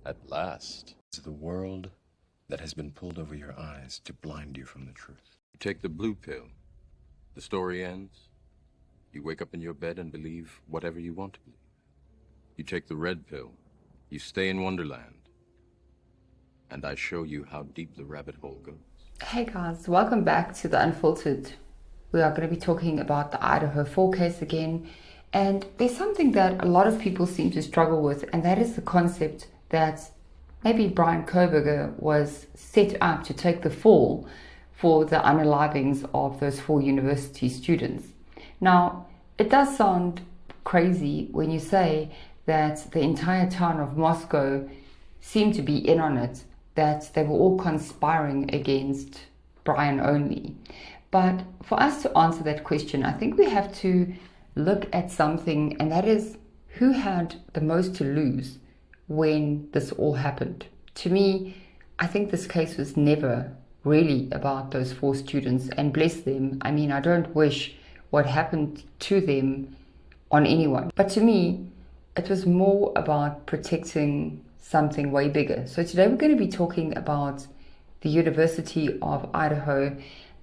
At last. It's the world that has been pulled over your eyes to blind you from the truth. You take the blue pill. The story ends. You wake up in your bed and believe whatever you want to believe. You take the red pill. You stay in Wonderland. And I show you how deep the rabbit hole goes. Hey guys, welcome back to The Unfiltered. We are going to be talking about the Idaho Four case again. And there's something that a lot of people seem to struggle with, and that is the concept that maybe Bryan Kohberger was set up to take the fall for the unalivings of those 4 university students. Now, it does sound crazy when you say that the entire town of Moscow seemed to be in on it, that they were all conspiring against Bryan only. But for us to answer that question, I think we have to look at something, and that is who had the most to lose when this all happened. To me, I think this case was never really about those 4 students, and bless them. I mean, I don't wish what happened to them on anyone. But to me, it was more about protecting something way bigger. So today we're going to be talking about the University of Idaho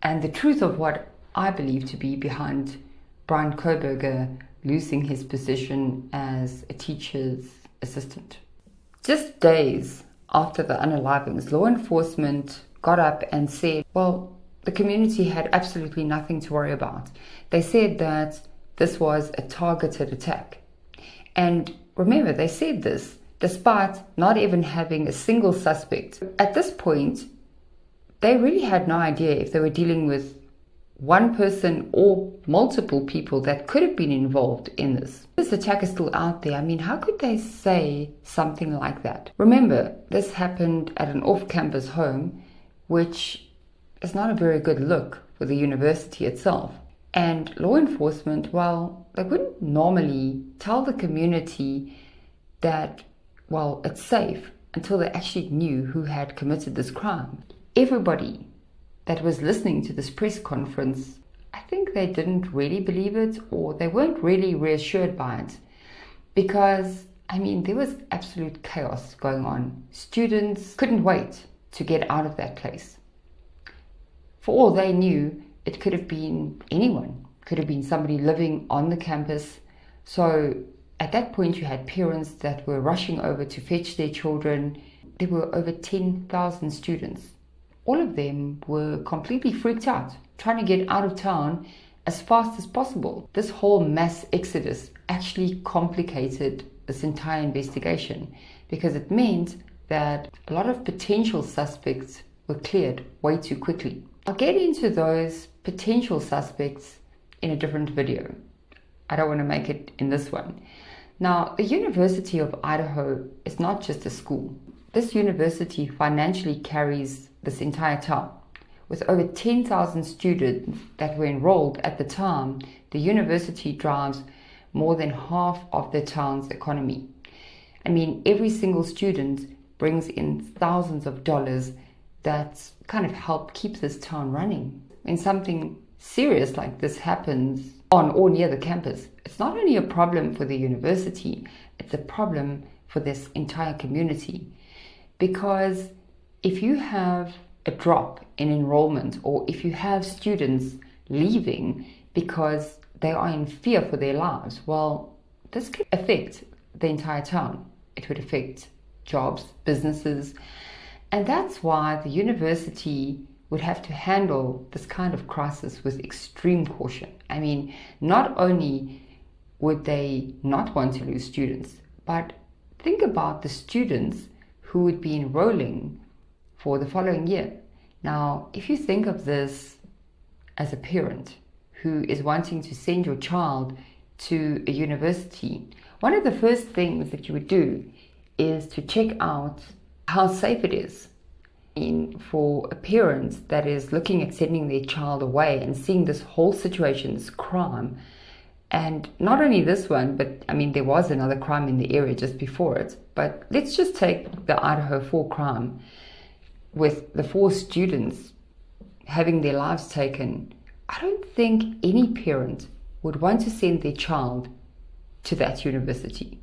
and the truth of what I believe to be behind Bryan Kohberger losing his position as a teacher's assistant. Just days after the unalivings, law enforcement got up and said, well, the community had absolutely nothing to worry about. They said that this was a targeted attack. And remember, they said this despite not even having a single suspect. At this point, they really had no idea if they were dealing with one person or multiple people that could have been involved in this. This attack is still out there. I mean, how could they say something like that? Remember, this happened at an off-campus home, which is not a very good look for the university itself. And law enforcement, well, they wouldn't normally tell the community that, well, it's safe until they actually knew who had committed this crime. Everybody that was listening to this press conference, I think they didn't really believe it, or they weren't really reassured by it, because, I mean, there was absolute chaos going on. Students couldn't wait to get out of that place. For all they knew, it could have been anyone. It could have been somebody living on the campus. So at that point, you had parents that were rushing over to fetch their children. There were over 10,000 students. All of them were completely freaked out, trying to get out of town as fast as possible. This whole mass exodus actually complicated this entire investigation, because it meant that a lot of potential suspects were cleared way too quickly. I'll get into those potential suspects in a different video. I don't want to make it in this one. Now, the University of Idaho is not just a school. This university financially carries this entire town. With over 10,000 students that were enrolled at the time, the university drives more than half of the town's economy. I mean, every single student brings in thousands of dollars that kind of help keep this town running. When something serious like this happens on or near the campus, it's not only a problem for the university, it's a problem for this entire community. Because if you have a drop in enrollment, or if you have students leaving because they are in fear for their lives, well, this could affect the entire town. It would affect jobs, businesses, and that's why the university would have to handle this kind of crisis with extreme caution. I mean, not only would they not want to lose students, but think about the students who would be enrolling for the following year. Now, if you think of this as a parent who is wanting to send your child to a university, one of the first things that you would do is to check out how safe it is. For a parent that is looking at sending their child away and seeing this whole situation, this crime, and not only this one, but I mean, there was another crime in the area just before it, but let's just take the Idaho Four crime with the 4 students having their lives taken. I don't think any parent would want to send their child to that university.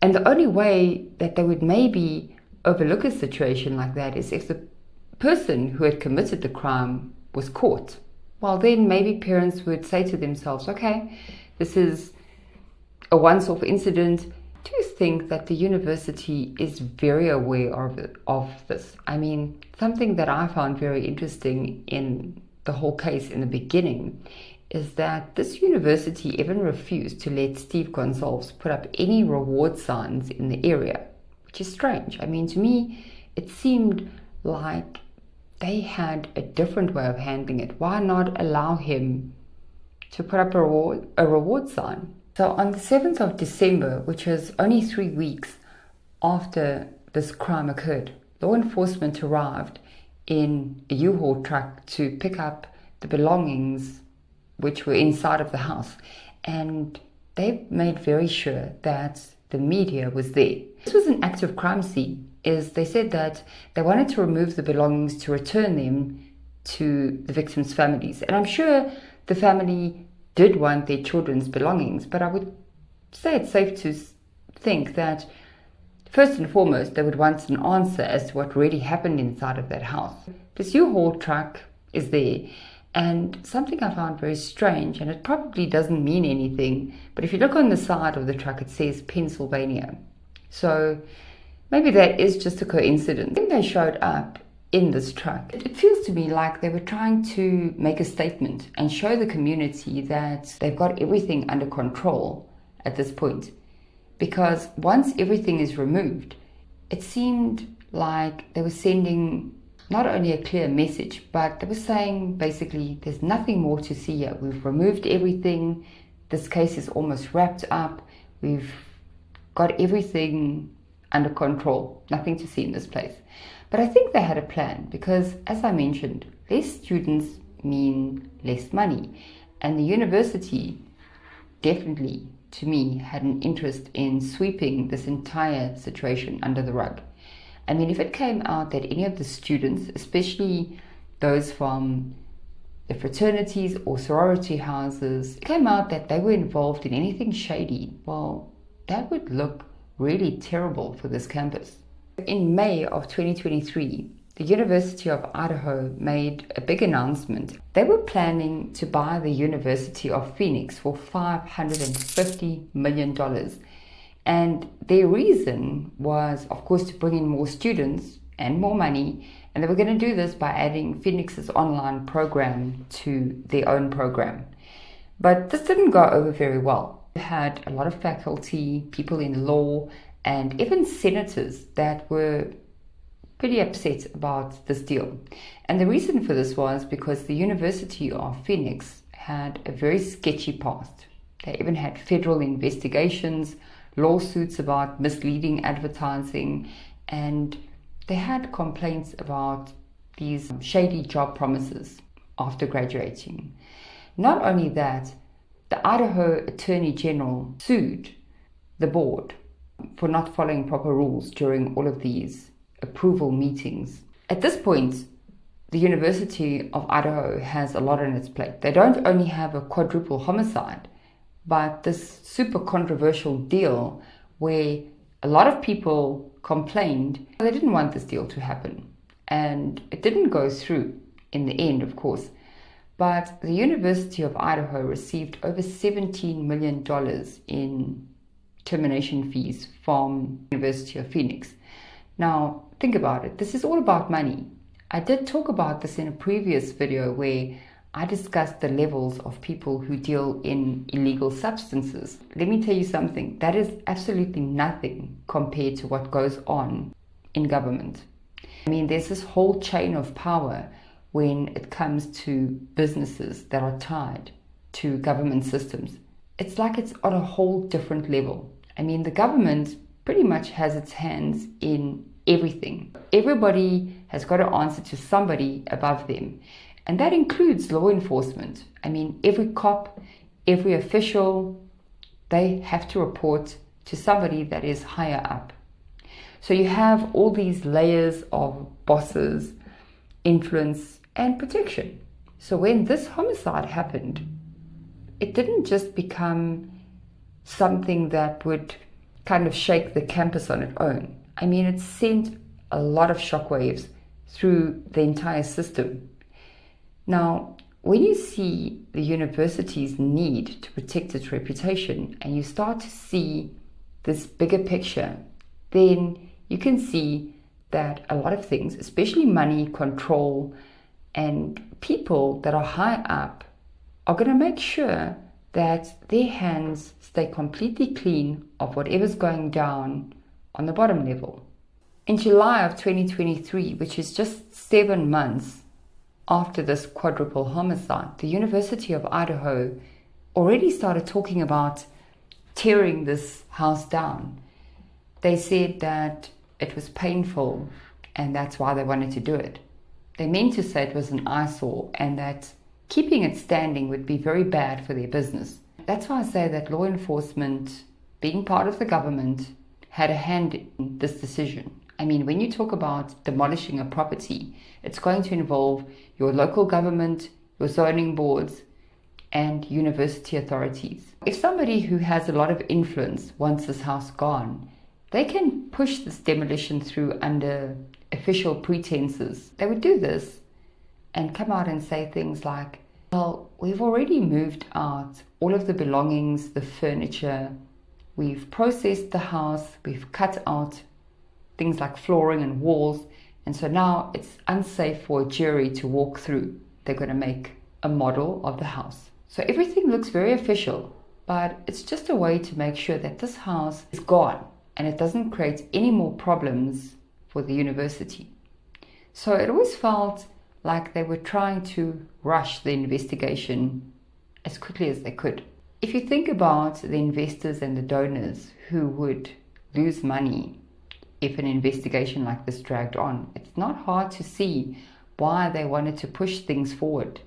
And the only way that they would maybe overlook a situation like that is if the person who had committed the crime was caught. Well, then maybe parents would say to themselves, okay, this is a once-off incident. Do you think that the university is very aware of this? I mean, something that I found very interesting in the whole case in the beginning is that this university even refused to let Steve Gonsalves put up any reward signs in the area, which is strange. I mean, to me, it seemed like they had a different way of handling it. Why not allow him to put up a reward sign? So on the 7th of December, which was only 3 weeks after this crime occurred, law enforcement arrived in a U-Haul truck to pick up the belongings which were inside of the house. And they made very sure that the media was there. This was an active crime scene. They said that they wanted to remove the belongings to return them to the victims' families. And I'm sure the family did want their children's belongings, but I would say it's safe to think that first and foremost, they would want an answer as to what really happened inside of that house. This U-Haul truck is there, and something I found very strange, and it probably doesn't mean anything, but if you look on the side of the truck, it says Pennsylvania. So maybe that is just a coincidence. When they showed up in this truck, it feels to me like they were trying to make a statement and show the community that they've got everything under control at this point. Because once everything is removed, it seemed like they were sending not only a clear message, but they were saying basically, there's nothing more to see here. We've removed everything. This case is almost wrapped up. We've got everything under control. Nothing to see in this place. But I think they had a plan because, as I mentioned, less students mean less money. And the university definitely, to me, had an interest in sweeping this entire situation under the rug. I mean, if it came out that any of the students, especially those from the fraternities or sorority houses, it came out that they were involved in anything shady, well, that would look really terrible for this campus. In May of 2023, the University of Idaho made a big announcement. They were planning to buy the University of Phoenix for $550 million. And their reason was, of course, to bring in more students and more money. And they were going to do this by adding Phoenix's online program to their own program. But this didn't go over very well. We had a lot of faculty, people in law, and even senators that were pretty upset about this deal. And the reason for this was because the University of Phoenix had a very sketchy past. They even had federal investigations, lawsuits about misleading advertising, and they had complaints about these shady job promises after graduating. Not only that, the Idaho Attorney General sued the board for not following proper rules during all of these approval meetings. At this point, the University of Idaho has a lot on its plate. They don't only have a quadruple homicide, but this super controversial deal where a lot of people complained they didn't want this deal to happen. And it didn't go through in the end, of course. But the University of Idaho received over $17 million in termination fees from the University of Phoenix. Now, think about it. This is all about money. I did talk about this in a previous video where I discussed the levels of people who deal in illegal substances. Let me tell you something. That is absolutely nothing compared to what goes on in government. I mean, there's this whole chain of power when it comes to businesses that are tied to government systems. It's like it's on a whole different level. I mean, the government pretty much has its hands in everything. Everybody has got to answer to somebody above them. And that includes law enforcement. I mean, every cop, every official, they have to report to somebody that is higher up. So you have all these layers of bosses, influence, and protection. So when this homicide happened, it didn't just become something that would kind of shake the campus on its own. I mean, it sent a lot of shockwaves through the entire system. Now, when you see the university's need to protect its reputation and you start to see this bigger picture, then you can see that a lot of things, especially money, control, and people that are high up, are going to make sure that their hands stay completely clean of whatever's going down on the bottom level. In July of 2023, which is just 7 months after this quadruple homicide, the University of Idaho already started talking about tearing this house down. They said that it was painful and that's why they wanted to do it. They meant to say it was an eyesore and that keeping it standing would be very bad for their business. That's why I say that law enforcement, being part of the government, had a hand in this decision. I mean, when you talk about demolishing a property, it's going to involve your local government, your zoning boards, and university authorities. If somebody who has a lot of influence wants this house gone, they can push this demolition through under official pretenses. They would do this and come out and say things like, well, we've already moved out all of the belongings, the furniture, we've processed the house, we've cut out things like flooring and walls, and so now it's unsafe for a jury to walk through. They're going to make a model of the house. So everything looks very official, but it's just a way to make sure that this house is gone and it doesn't create any more problems for the university. So it always felt like they were trying to rush the investigation as quickly as they could. If you think about the investors and the donors who would lose money if an investigation like this dragged on, it's not hard to see why they wanted to push things forward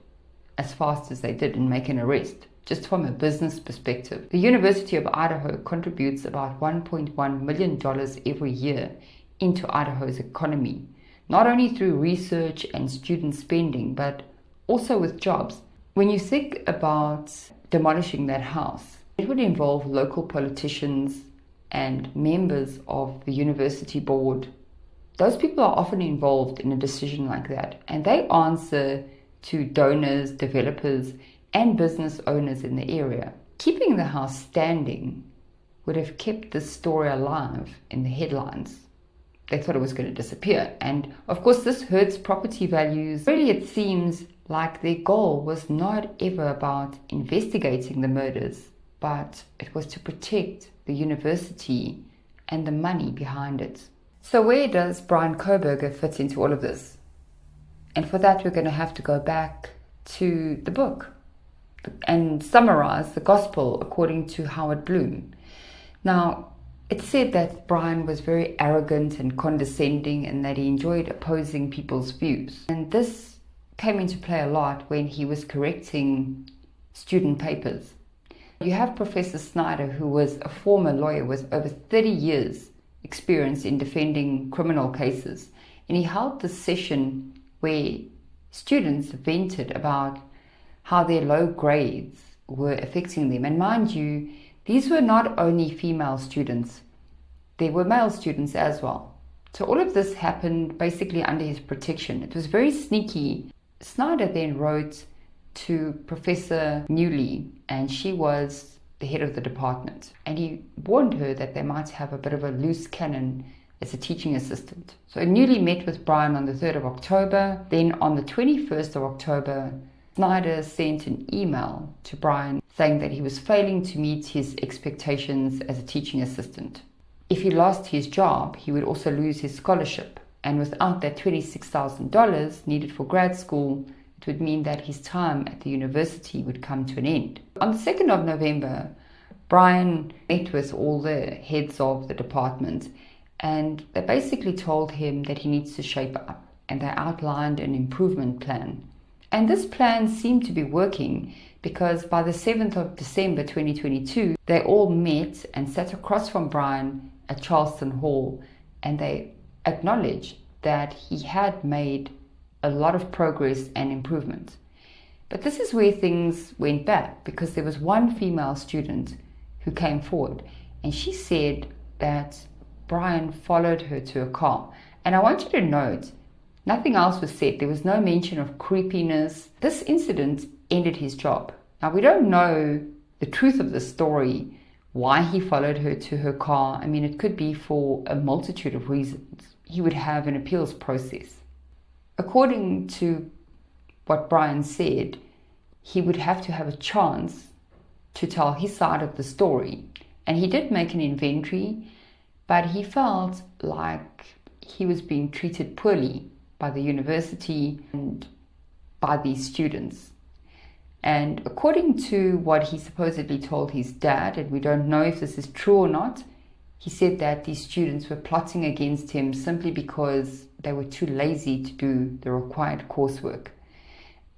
as fast as they did and make an arrest. Just from a business perspective, the University of Idaho contributes about $1.1 million every year into Idaho's economy, not only through research and student spending, but also with jobs. When you think about demolishing that house, it would involve local politicians and members of the university board. Those people are often involved in a decision like that, and they answer to donors, developers, and business owners in the area. Keeping the house standing would have kept this story alive in the headlines. They thought it was going to disappear. And of course, this hurts property values. Really, it seems like their goal was not ever about investigating the murders, but it was to protect the university and the money behind it. So where does Bryan Kohberger fit into all of this? And for that, we're going to have to go back to the book and summarize the gospel according to Howard Bloom. Now, it's said that Bryan was very arrogant and condescending and that he enjoyed opposing people's views. And this came into play a lot when he was correcting student papers. You have Professor Snyder, who was a former lawyer with over 30 years experience in defending criminal cases. And he held this session where students vented about how their low grades were affecting them. And mind you, these were not only female students, there were male students as well. So all of this happened basically under his protection. It was very sneaky. Snyder then wrote to Professor Newley, and she was the head of the department. And he warned her that they might have a bit of a loose cannon as a teaching assistant. So Newley met with Bryan on the 3rd of October. Then on the 21st of October, Snyder sent an email to Bryan saying that he was failing to meet his expectations as a teaching assistant. If he lost his job, he would also lose his scholarship. And without that $26,000 needed for grad school, it would mean that his time at the university would come to an end. On the 2nd of November, Bryan met with all the heads of the department, and they basically told him that he needs to shape up, and they outlined an improvement plan. And this plan seemed to be working because by the 7th of December 2022, they all met and sat across from Bryan at Charleston Hall, and they acknowledged that he had made a lot of progress and improvement. But this is where things went bad, because there was one female student who came forward and she said that Bryan followed her to a car. And I want you to note, nothing else was said. There was no mention of creepiness. This incident ended his job. Now, we don't know the truth of the story, why he followed her to her car. I mean, it could be for a multitude of reasons. He would have an appeals process. According to what Bryan said, he would have to have a chance to tell his side of the story. And he did make an inventory, but he felt like he was being treated poorly by the university and by these students. And according to what he supposedly told his dad, and we don't know if this is true or not, he said that these students were plotting against him simply because they were too lazy to do the required coursework.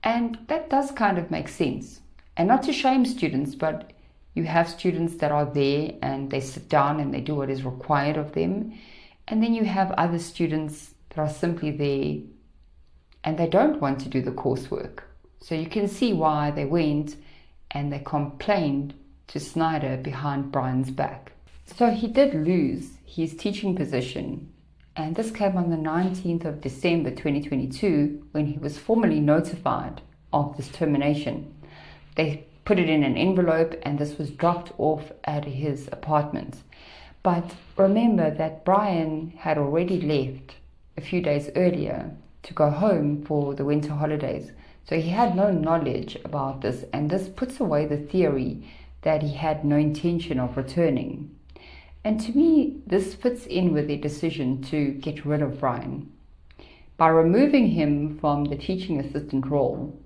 And that does kind of make sense. And not to shame students, but you have students that are there and they sit down and they do what is required of them. And then you have other students that are simply there and they don't want to do the coursework. So you can see why they went and they complained to Snyder behind Bryan's back. So he did lose his teaching position. And this came on the 19th of December 2022 when he was formally notified of this termination. They put it in an envelope and this was dropped off at his apartment. But remember that Bryan had already left a few days earlier to go home for the winter holidays. So he had no knowledge about this, and this puts away the theory that he had no intention of returning. And to me, this fits in with their decision to get rid of Bryan. By removing him from the teaching assistant role,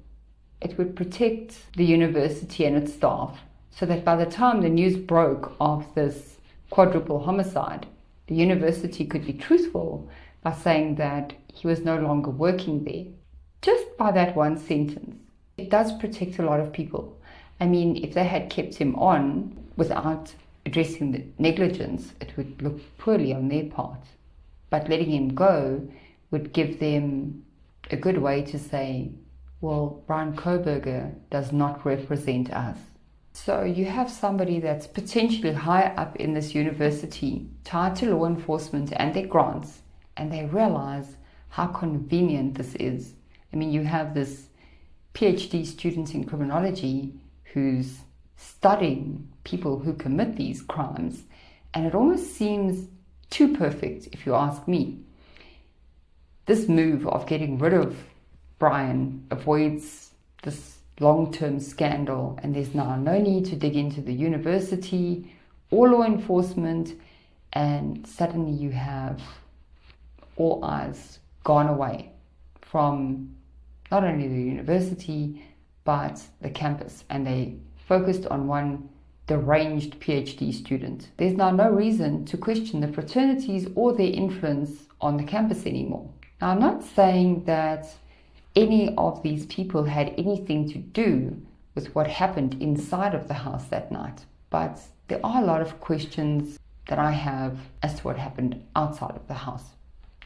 it would protect the university and its staff so that by the time the news broke of this quadruple homicide, the university could be truthful by saying that he was no longer working there. Just by that one sentence, it does protect a lot of people. I mean, if they had kept him on without addressing the negligence, it would look poorly on their part. But letting him go would give them a good way to say, well, Bryan Kohberger does not represent us. So you have somebody that's potentially high up in this university, tied to law enforcement and their grants, and they realize how convenient this is. I mean, you have this PhD student in criminology who's studying people who commit these crimes, and it almost seems too perfect, if you ask me. This move of getting rid of Bryan avoids this long-term scandal, and there's now no need to dig into the university or law enforcement, and suddenly you have all eyes gone away from not only the university but the campus, and they focused on one deranged PhD student. There's now no reason to question the fraternities or their influence on the campus anymore. Now, I'm not saying that any of these people had anything to do with what happened inside of the house that night, but there are a lot of questions that I have as to what happened outside of the house.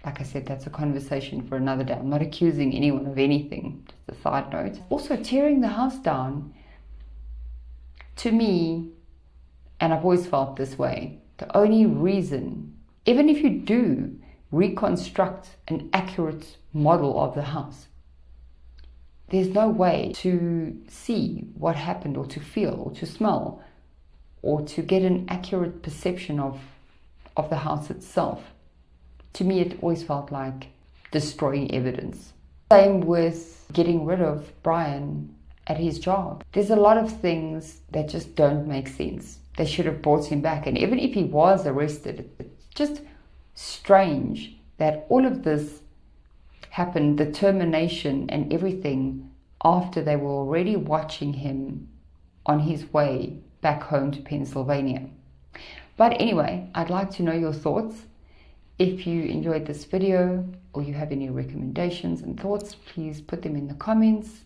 Like I said, that's a conversation for another day. I'm not accusing anyone of anything, just a side note. Also, tearing the house down, to me, and I've always felt this way, the only reason, even if you do reconstruct an accurate model of the house, there's no way to see what happened or to feel or to smell or to get an accurate perception of the house itself. To me, it always felt like destroying evidence. Same with getting rid of Bryan at his job. There's a lot of things that just don't make sense. They should have brought him back. And even if he was arrested, it's just strange that all of this happened, the termination and everything, after they were already watching him on his way back home to Pennsylvania. But anyway, I'd like to know your thoughts. If you enjoyed this video or you have any recommendations and thoughts, please put them in the comments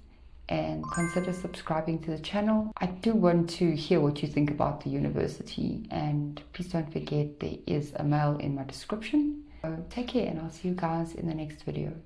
and consider subscribing to the channel. I do want to hear what you think about the university, and please don't forget there is a mail in my description. So take care, and I'll see you guys in the next video.